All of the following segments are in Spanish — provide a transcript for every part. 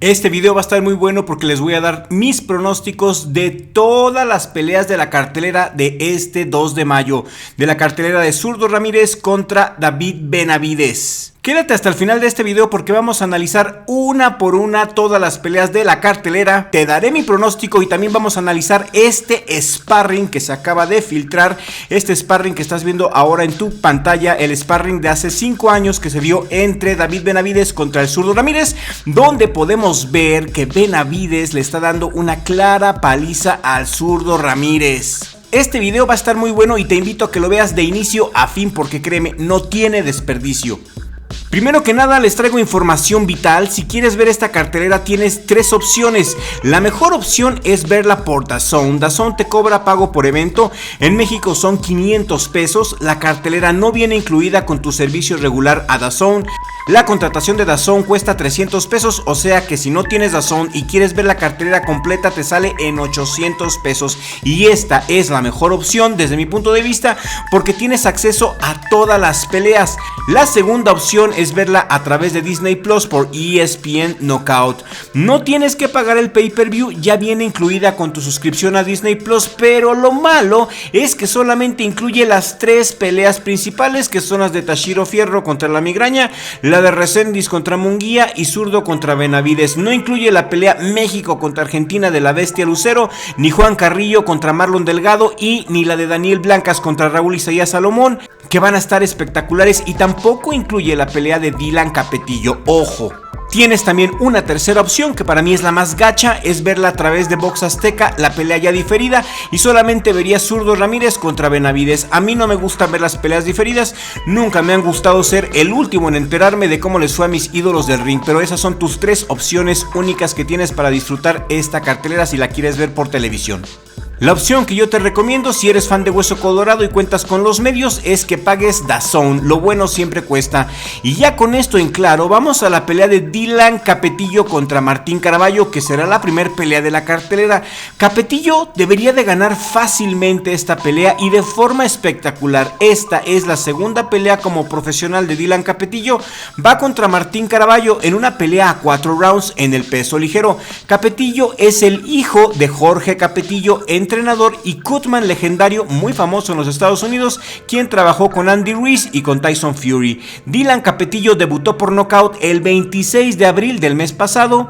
Este video va a estar muy bueno porque les voy a dar mis pronósticos de todas las peleas de la cartelera de este 2 de mayo. De la cartelera de Zurdo Ramírez contra David Benavidez. Quédate hasta el final de este video porque vamos a analizar una por una todas las peleas de la cartelera. Te daré mi pronóstico y también vamos a analizar este sparring que se acaba de filtrar. Este sparring que estás viendo ahora en tu pantalla. El sparring de hace 5 años que se dio entre David Benavidez contra el Zurdo Ramírez. Donde podemos ver que Benavidez le está dando una clara paliza al Zurdo Ramírez. Este video va a estar muy bueno y te invito a que lo veas de inicio a fin porque créeme, no tiene desperdicio. Primero que nada les traigo información vital. Si quieres ver esta cartelera tienes 3 opciones. La mejor opción es verla por DAZN. DAZN te cobra pago por evento. En México son 500 pesos. La cartelera no viene incluida con tu servicio regular a DAZN. La contratación de DAZN cuesta 300 pesos, o sea que si no tienes DAZN y quieres ver la cartelera completa te sale en 800 pesos. Y esta es la mejor opción desde mi punto de vista porque tienes acceso a todas las peleas. La segunda opción es verla a través de Disney Plus por ESPN Knockout. No tienes que pagar el pay-per-view, ya viene incluida con tu suscripción a Disney Plus, pero lo malo es que solamente incluye las 3 peleas principales que son las de Tashiro Fierro contra la migraña, la de Resendiz contra Munguía y Zurdo contra Benavidez. No incluye la pelea México contra Argentina de la Bestia Lucero, ni Juan Carrillo contra Marlon Delgado y ni la de Daniel Blancas contra Raúl Isaías Salomón, que van a estar espectaculares, y tampoco incluye la pelea de Dylan Capetillo. Ojo. Tienes también una tercera opción que para mí es la más gacha, es verla a través de Box Azteca, la pelea ya diferida, y solamente vería Zurdo Ramírez contra Benavidez. A mí no me gusta ver las peleas diferidas, nunca me han gustado ser el último en enterarme de cómo les fue a mis ídolos del ring, pero esas son tus 3 opciones únicas que tienes para disfrutar esta cartelera si la quieres ver por televisión. La opción que yo te recomiendo si eres fan de Hueso Colorado y cuentas con los medios es que pagues DAZN, lo bueno siempre cuesta. Y ya con esto en claro, vamos a la pelea de Dylan Capetillo contra Martín Caraballo, que será la primera pelea de la cartelera. Capetillo debería de ganar fácilmente esta pelea y de forma espectacular. Esta es la segunda pelea como profesional de Dylan Capetillo. Va contra Martín Caraballo en una pelea a 4 rounds en el peso ligero. Capetillo es el hijo de Jorge Capetillo, entrenador y cutman legendario muy famoso en los Estados Unidos, quien trabajó con Andy Ruiz y con Tyson Fury. Dylan Capetillo debutó por nocaut el 26 de abril del mes pasado.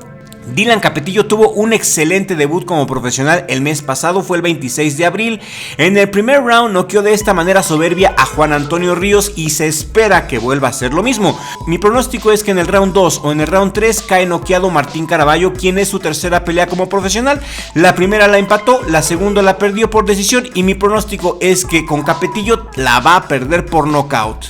Dylan Capetillo tuvo un excelente debut como profesional el mes pasado, fue el 26 de abril. En el primer round noqueó de esta manera soberbia a Juan Antonio Ríos y se espera que vuelva a hacer lo mismo. Mi pronóstico es que en el round 2 o en el round 3 cae noqueado Martín Caraballo, quien es su tercera pelea como profesional. La primera la empató, la segunda la perdió por decisión y mi pronóstico es que con Capetillo la va a perder por nocaut.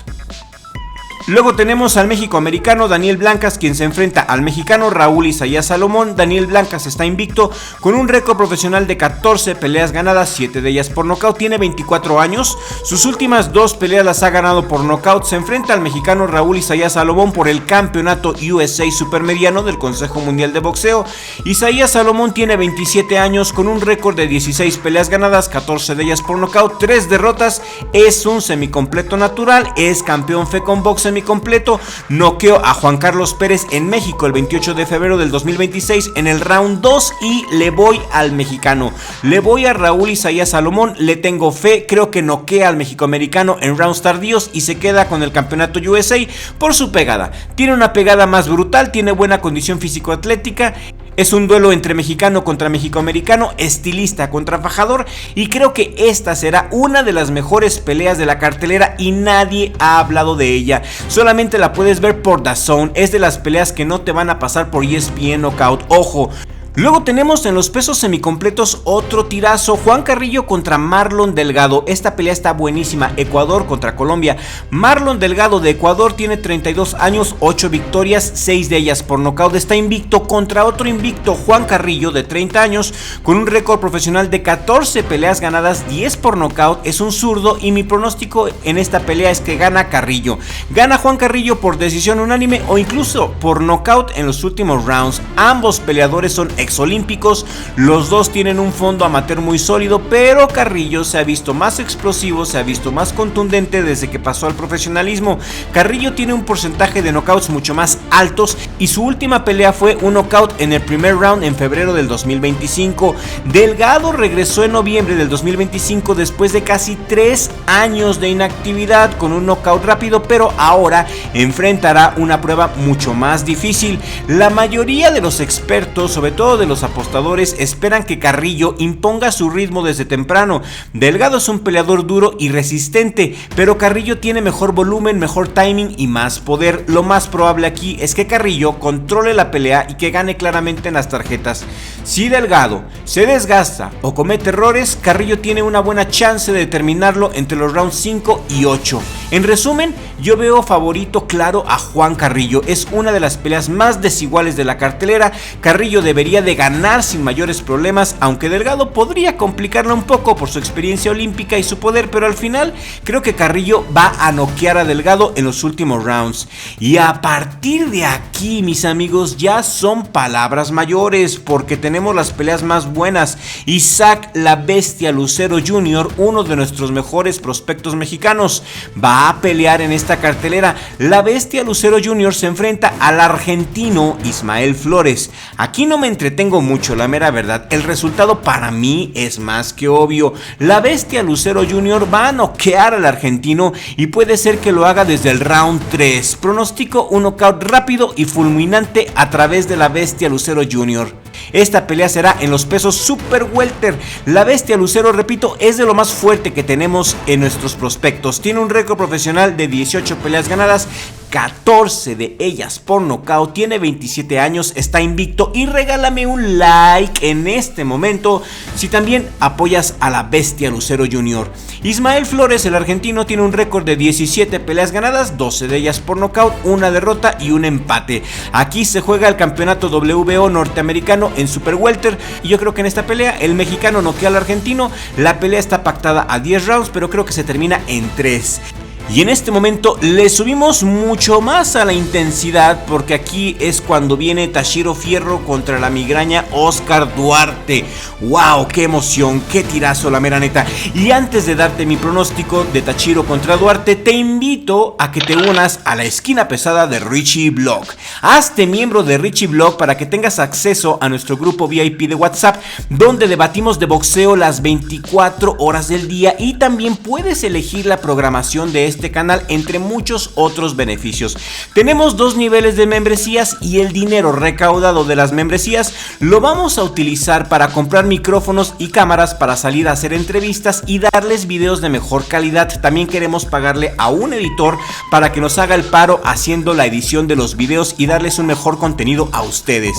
Luego tenemos al México-americano Daniel Blancas, quien se enfrenta al mexicano Raúl Isaías Salomón. Daniel Blancas está invicto con un récord profesional de 14 peleas ganadas, 7 de ellas por nocaut. Tiene 24 años, sus últimas 2 peleas las ha ganado por nocaut. Se enfrenta al mexicano Raúl Isaías Salomón por el campeonato USA supermediano del Consejo Mundial de Boxeo. Isaías Salomón tiene 27 años con un récord de 16 peleas ganadas, 14 de ellas por nocaut, 3 derrotas. Es un semicompleto natural, es campeón FECONBOX semicompleto. Noqueó a Juan Carlos Pérez en México el 28 de febrero del 2026 en el round 2 y le voy al mexicano. Le voy a Raúl Isaías Salomón, le tengo fe, creo que noquea al mexicoamericano en rounds tardíos y se queda con el campeonato USA por su pegada. Tiene una pegada más brutal, tiene buena condición físico-atlética. Es un duelo entre mexicano contra mexicoamericano, estilista contra fajador, y creo que esta será una de las mejores peleas de la cartelera y nadie ha hablado de ella. Solamente la puedes ver por DAZN, es de las peleas que no te van a pasar por ESPN Knockout, ojo. Luego tenemos en los pesos semicompletos otro tirazo, Juan Carrillo contra Marlon Delgado. Esta pelea está buenísima, Ecuador contra Colombia. Marlon Delgado de Ecuador tiene 32 años, 8 victorias, 6 de ellas por nocaut. Está invicto contra otro invicto, Juan Carrillo de 30 años, con un récord profesional de 14 peleas ganadas, 10 por nocaut. Es un zurdo y mi pronóstico en esta pelea es que gana Carrillo. Gana Juan Carrillo por decisión unánime o incluso por nocaut en los últimos rounds. Ambos peleadores son exolímpicos. Los dos tienen un fondo amateur muy sólido, pero Carrillo se ha visto más explosivo, se ha visto más contundente desde que pasó al profesionalismo. Carrillo tiene un porcentaje de knockouts mucho más altos y su última pelea fue un knockout en el primer round en febrero del 2025. Delgado regresó en noviembre del 2025 después de casi 3 años de inactividad con un knockout rápido, pero ahora enfrentará una prueba mucho más difícil. La mayoría de los expertos, sobre todo de los apostadores, esperan que Carrillo imponga su ritmo desde temprano. Delgado es un peleador duro y resistente, pero Carrillo tiene mejor volumen, mejor timing y más poder. Lo más probable aquí es que Carrillo controle la pelea y que gane claramente en las tarjetas. Si Delgado se desgasta o comete errores, Carrillo tiene una buena chance de terminarlo entre los rounds 5 y 8. En resumen, yo veo favorito claro a Juan Carrillo. Es una de las peleas más desiguales de la cartelera. Carrillo debería de ganar sin mayores problemas, aunque Delgado podría complicarla un poco por su experiencia olímpica y su poder, pero al final creo que Carrillo va a noquear a Delgado en los últimos rounds. Y a partir de aquí, mis amigos, ya son palabras mayores, porque tenemos las peleas más buenas. Isaac La Bestia Lucero Jr., uno de nuestros mejores prospectos mexicanos, va a pelear en esta cartelera. La Bestia Lucero Jr. se enfrenta al argentino Ismael Flores. Aquí no me entretengo mucho, la mera verdad. El resultado para mí es más que obvio. La Bestia Lucero Jr. va a noquear al argentino y puede ser que lo haga desde el round 3. Pronostico un knockout rápido y fulminante a través de La Bestia Lucero Jr. Esta pelea será en los pesos super welter. La Bestia Lucero, repito, es de lo más fuerte que tenemos en nuestros prospectos. Tiene un récord profesional de 18 peleas ganadas, 14 de ellas por nocaut, tiene 27 años, está invicto y regálame un like en este momento si también apoyas a La Bestia Lucero Jr. Ismael Flores, el argentino, tiene un récord de 17 peleas ganadas, 12 de ellas por nocaut, una derrota y un empate. Aquí se juega el campeonato WBO norteamericano en super welter y yo creo que en esta pelea el mexicano noquea al argentino. La pelea está pactada a 10 rounds, pero creo que se termina en 3. Y en este momento le subimos mucho más a la intensidad, porque aquí es cuando viene Tashiro Fierro contra la migraña Oscar Duarte. ¡Wow! ¡Qué emoción! ¡Qué tirazo, la mera neta! Y antes de darte mi pronóstico de Tashiro contra Duarte, te invito a que te unas a la esquina pesada de Richie Blog. Hazte miembro de Richie Blog para que tengas acceso a nuestro grupo VIP de WhatsApp, donde debatimos de boxeo las 24 horas del día y también puedes elegir la programación de este canal, entre muchos otros beneficios. Tenemos 2 niveles de membresías y el dinero recaudado de las membresías lo vamos a utilizar para comprar micrófonos y cámaras para salir a hacer entrevistas y darles videos de mejor calidad. También queremos pagarle a un editor para que nos haga el paro haciendo la edición de los videos y darles un mejor contenido a ustedes.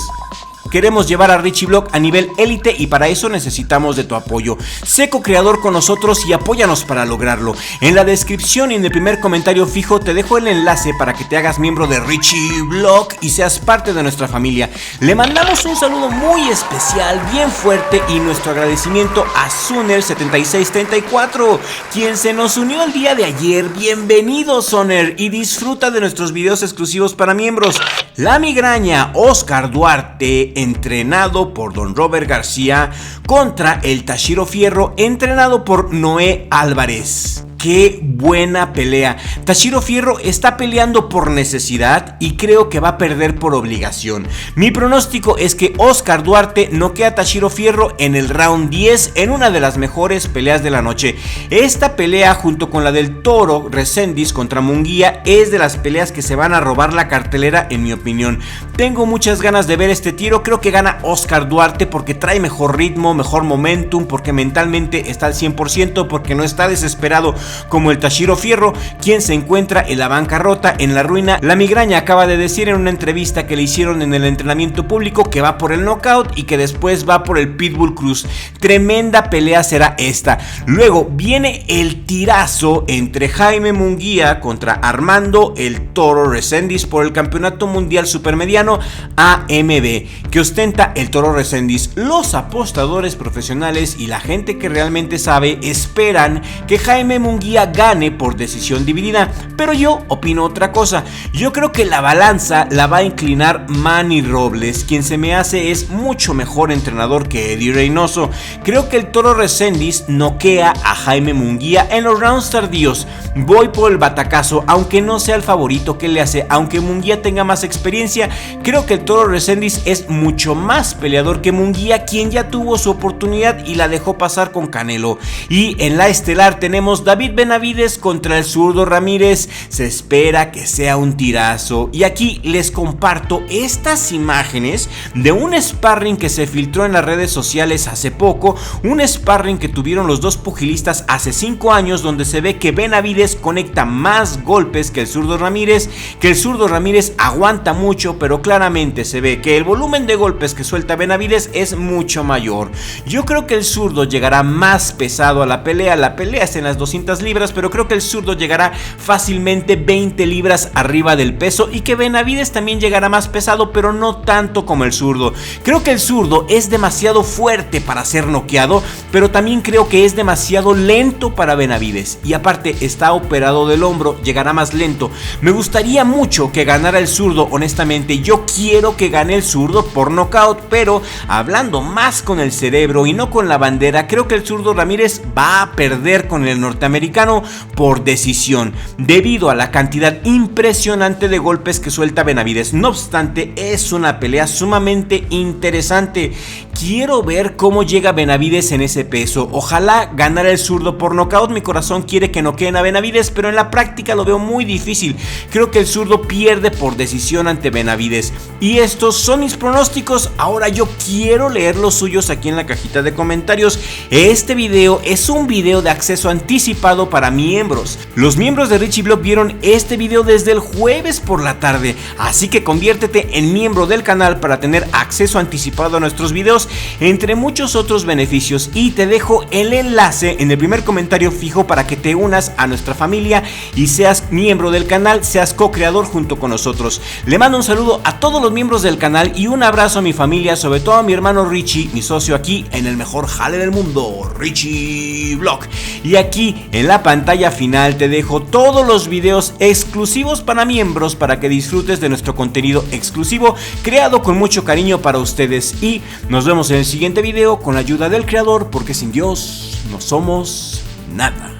Queremos llevar a Richie Blog a nivel élite y para eso necesitamos de tu apoyo. Sé co-creador con nosotros y apóyanos para lograrlo. En la descripción y en el primer comentario fijo te dejo el enlace para que te hagas miembro de Richie Blog y seas parte de nuestra familia. Le mandamos un saludo muy especial, bien fuerte, y nuestro agradecimiento a Suner7634, quien se nos unió el día de ayer. Bienvenido, Soner, y disfruta de nuestros videos exclusivos para miembros. La migraña Oscar Duarte, entrenado por Don Robert García, contra el Tashiro Fierro, entrenado por Noé Álvarez. ¡Qué buena pelea! Tashiro Fierro está peleando por necesidad y creo que va a perder por obligación. Mi pronóstico es que Oscar Duarte noquea a Tashiro Fierro en el round 10 en una de las mejores peleas de la noche. Esta pelea, junto con la del Toro Resendiz contra Munguía, es de las peleas que se van a robar la cartelera, en mi opinión. Tengo muchas ganas de ver este tiro. Creo que gana Oscar Duarte porque trae mejor ritmo, mejor momentum, porque mentalmente está al 100%, porque no está desesperado como el Tashiro Fierro, quien se encuentra en la bancarrota, en la ruina. La migraña acaba de decir en una entrevista que le hicieron en el entrenamiento público que va por el knockout y que después va por el Pitbull Cruz. Tremenda pelea será esta. Luego viene el tirazo entre Jaime Munguía contra Armando el Toro Resendiz por el campeonato mundial supermediano AMB, que ostenta el Toro Resendiz. Los apostadores profesionales y la gente que realmente sabe esperan que Jaime Munguía Munguía gane por decisión dividida, pero yo opino otra cosa. Yo creo que la balanza la va a inclinar Manny Robles, quien se me hace es mucho mejor entrenador que Eddie Reynoso. Creo que el Toro Reséndiz noquea a Jaime Munguía en los rounds tardíos. Voy por el batacazo, aunque no sea el favorito que le hace, aunque Munguía tenga más experiencia. Creo que el Toro Reséndiz es mucho más peleador que Munguía, quien ya tuvo su oportunidad y la dejó pasar con Canelo. Y en la estelar tenemos David Benavides contra el Zurdo Ramírez. Se espera que sea un tirazo. Y aquí les comparto estas imágenes de un sparring que se filtró en las redes sociales hace poco. Un sparring que tuvieron los dos pugilistas hace 5 años, donde se ve que Benavides conecta más golpes que el Zurdo Ramírez, que el Zurdo Ramírez aguanta mucho, pero claramente se ve que el volumen de golpes que suelta Benavides es mucho mayor. Yo creo que el zurdo llegará más pesado a la pelea es en las 200 libras, pero creo que el zurdo llegará fácilmente 20 libras arriba del peso y que Benavides también llegará más pesado, pero no tanto como el zurdo. Creo que el zurdo es demasiado fuerte para ser noqueado, pero también creo que es demasiado lento para Benavides, y aparte está operado del hombro, llegará más lento. Me gustaría mucho que ganara el zurdo, honestamente yo quiero que gane el zurdo por nocaut, pero hablando más con el cerebro y no con la bandera, creo que el Zurdo Ramírez va a perder con el norteamericano por decisión, debido a la cantidad impresionante de golpes que suelta Benavides. No obstante, es una pelea sumamente interesante. Quiero ver cómo llega Benavides en ese peso. Ojalá ganara el zurdo por nocaut. Mi corazón quiere que noqueen a Benavides, pero en la práctica lo veo muy difícil. Creo que el zurdo pierde por decisión ante Benavides. Y estos son mis pronósticos. Ahora yo quiero leer los suyos aquí en la cajita de comentarios. Este video es un video de acceso anticipado para miembros. Los miembros de Richie Vlog vieron este video desde el jueves por la tarde. Así que conviértete en miembro del canal para tener acceso anticipado a nuestros videos, entre muchos otros beneficios, y te dejo el enlace en el primer comentario fijo para que te unas a nuestra familia y seas miembro del canal, seas co-creador junto con nosotros. Le mando un saludo a todos los miembros del canal y un abrazo a mi familia, sobre todo a mi hermano Richie, mi socio aquí en el mejor jale del mundo, Richie Vlog. Y aquí en la pantalla final te dejo todos los videos exclusivos para miembros para que disfrutes de nuestro contenido exclusivo creado con mucho cariño para ustedes, y nos vemos en el siguiente video con la ayuda del creador, porque sin Dios no somos nada.